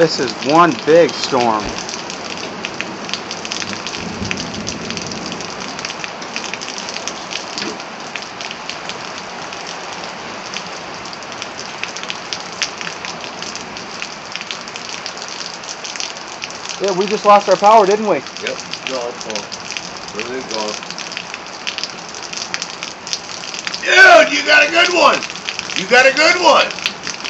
This is one big storm. Yeah, we just lost our power, didn't we? Yep, gone. Everything's gone. Dude, you got a good one. You got a good one.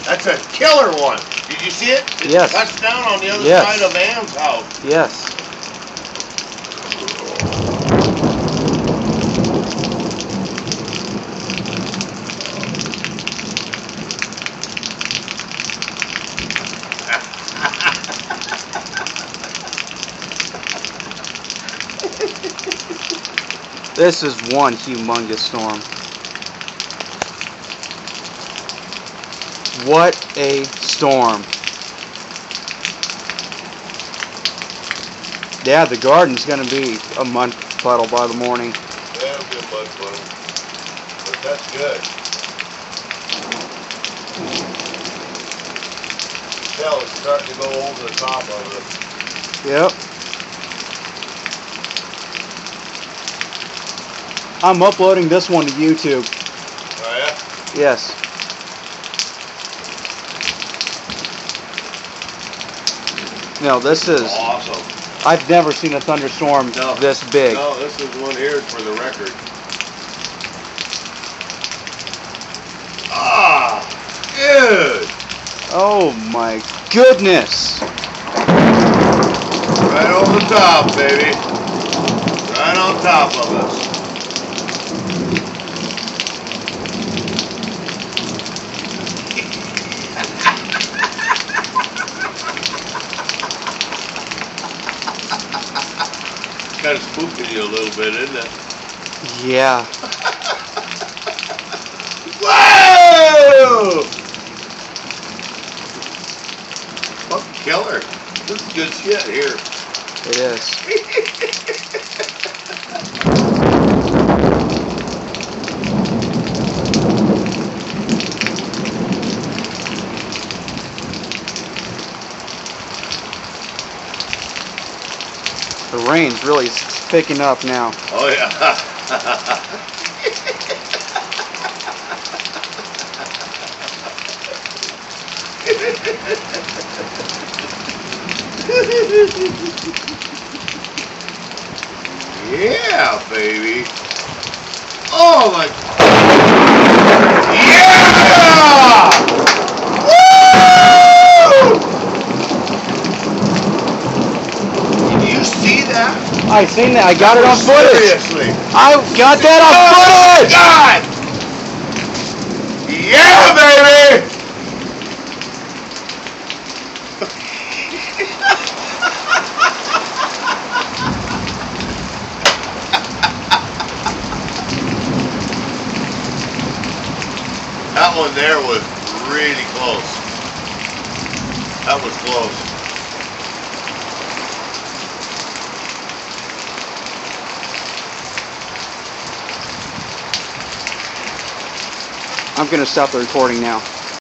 That's a killer one. Did you see it? Yes. It touched down on the other Yes. side of Ann's house. Yes. This is one humongous storm. What a storm. Yeah, the garden's going to be a mud puddle by the morning. Yeah, it'll be a mud puddle. But that's good. Tell it's starting to go over the top of it. Yep. I'm uploading this one to YouTube. Oh yeah? Yes. No, this is awesome. I've never seen a thunderstorm this big. No, this is one here for the record. Ah, dude. Oh my goodness. Right over the top, baby. Right on top of us. Kind of spooking you a little bit, isn't it? Yeah. Whoa! Fucking killer. This is good shit here. It is. The rain's really picking up now. Oh yeah. Yeah, baby. Oh my. Yeah! Woo! Did you see that? I seen that. I got it on footage. Seriously. I got that on footage. God! Yeah, baby! That one there was really close. That was close. I'm going to stop the recording now.